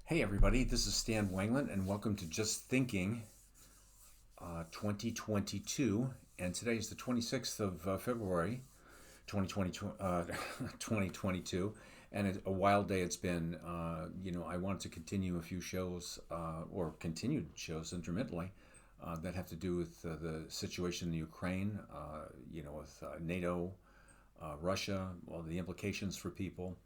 Hey everybody, this is Stan Wangland and welcome to Just Thinking 2022. And today is the 26th of February 2022, 2022. And it's a wild day it's been. I wanted to continue a few shows or continued shows intermittently that have to do with the situation in the Ukraine, with NATO, Russia, all the implications for people.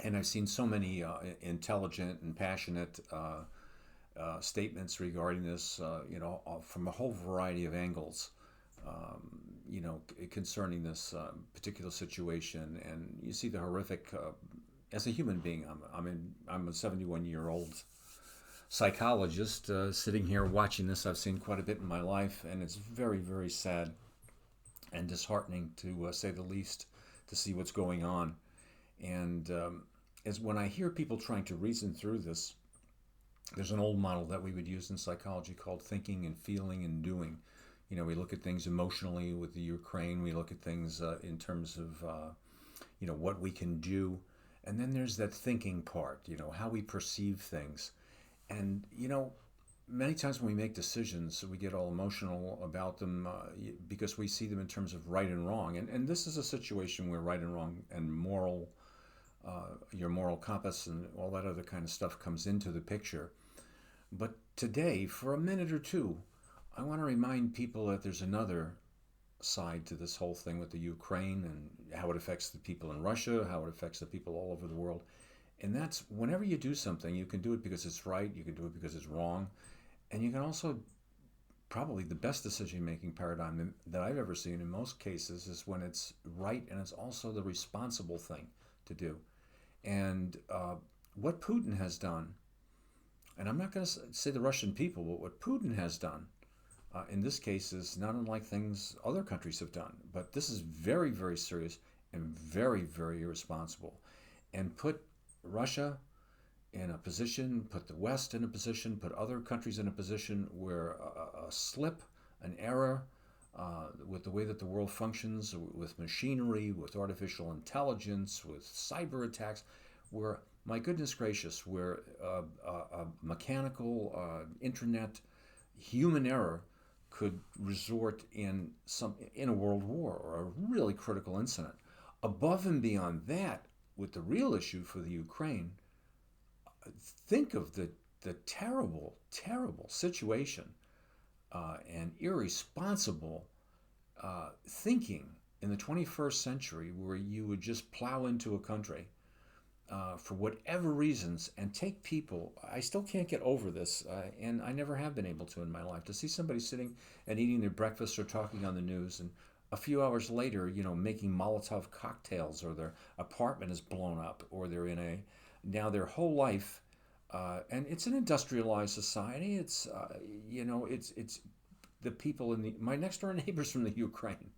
And I've seen so many intelligent and passionate statements regarding this, from a whole variety of angles, concerning this particular situation. And you see the horrific, as a human being, I'm a 71-year-old psychologist sitting here watching this. I've seen quite a bit in my life, and it's very, very sad and disheartening to say the least to see what's going on. And as when I hear people trying to reason through this, there's an old model that we would use in psychology called thinking and feeling and doing. We look at things emotionally with the Ukraine. We look at things in terms of, what we can do. And then there's that thinking part, how we perceive things. And, many times when we make decisions, we get all emotional about them because we see them in terms of right and wrong. And this is a situation where right and wrong and your moral compass and all that other kind of stuff comes into the picture. But today, for a minute or two, I want to remind people that there's another side to this whole thing with the Ukraine and how it affects the people in Russia, how it affects the people all over the world. And that's whenever you do something, you can do it because it's right, you can do it because it's wrong, and you can also probably the best decision making paradigm that I've ever seen in most cases is when it's right and it's also the responsible thing to do. And what Putin has done, and I'm not going to say the Russian people, but what Putin has done in this case is not unlike things other countries have done. But this is very, very serious and very, very irresponsible. And put Russia in a position, put the West in a position, put other countries in a position where a slip, an error, with the way that the world functions, with machinery, with artificial intelligence, with cyber attacks, where, my goodness gracious, where a mechanical, internet, human error could resort in a world war or a really critical incident. Above and beyond that, with the real issue for the Ukraine, think of the terrible, terrible situation and irresponsible thinking in the 21st century where you would just plow into a country for whatever reasons and take people. I still can't get over this, and I never have been able to in my life, to see somebody sitting and eating their breakfast or talking on the news, and a few hours later, making Molotov cocktails, or their apartment is blown up, or they're in now their whole life, and it's an industrialized society. It's the people my next door neighbors from the Ukraine.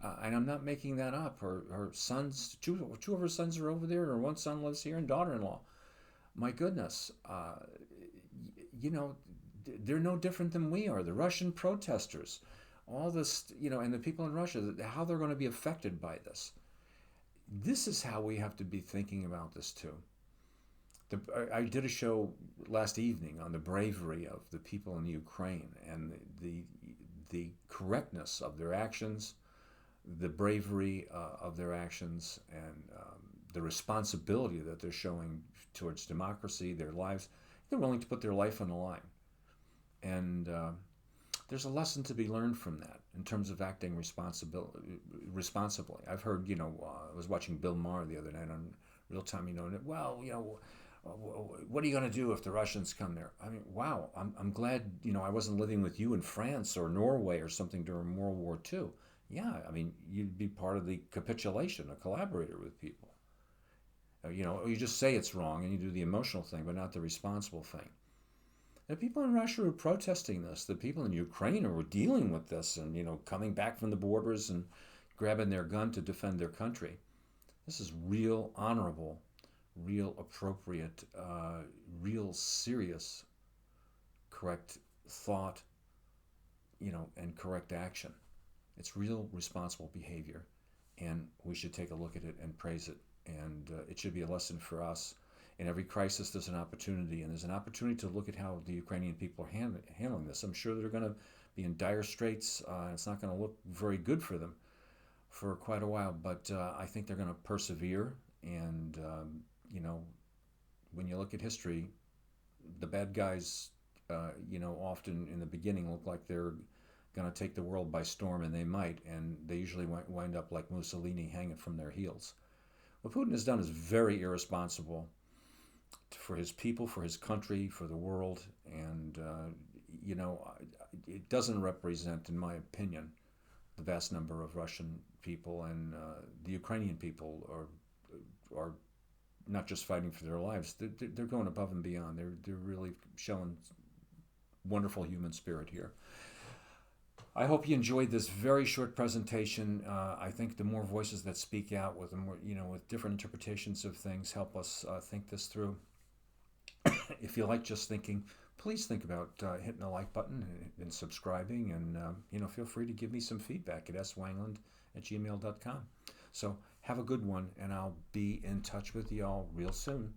And I'm not making that up. Her sons, two of her sons are over there, and her one son lives here, and daughter-in-law. My goodness, they're no different than we are. The Russian protesters, all this, and the people in Russia, how they're going to be affected by this. This is how we have to be thinking about this too. I did a show last evening on the bravery of the people in the Ukraine and the correctness of their actions, the bravery of their actions, and the responsibility that they're showing towards democracy, their lives. They're willing to put their life on the line. And there's a lesson to be learned from that in terms of acting responsibly. I've heard, I was watching Bill Maher the other night on Real Time, what are you going to do if the Russians come there? I mean, wow, I'm glad, I wasn't living with you in France or Norway or something during World War II. Yeah, I mean, you'd be part of the capitulation, a collaborator with people. You just say it's wrong and you do the emotional thing, but not the responsible thing. The people in Russia are protesting this. The people in Ukraine are dealing with this and, coming back from the borders and grabbing their gun to defend their country. This is real honorable, real appropriate, real serious, correct thought, and correct action. It's real responsible behavior, and we should take a look at it and praise it. And it should be a lesson for us. In every crisis, there's an opportunity, and there's an opportunity to look at how the Ukrainian people are handling this. I'm sure they're going to be in dire straits. It's not going to look very good for them for quite a while, but I think they're going to persevere. And, when you look at history, the bad guys, often in the beginning look like they're going to take the world by storm, and they might, and they usually wind up like Mussolini, hanging from their heels. What Putin has done is very irresponsible for his people, for his country, for the world, and it doesn't represent, in my opinion, the vast number of Russian people, and the Ukrainian people are not just fighting for their lives; they're going above and beyond. They're really showing wonderful human spirit here. I hope you enjoyed this very short presentation. I think the more voices that speak out with them, with different interpretations of things, help us think this through. If you like just thinking, please think about hitting the like button and subscribing, and feel free to give me some feedback at swangland@gmail.com. So have a good one, and I'll be in touch with y'all real soon.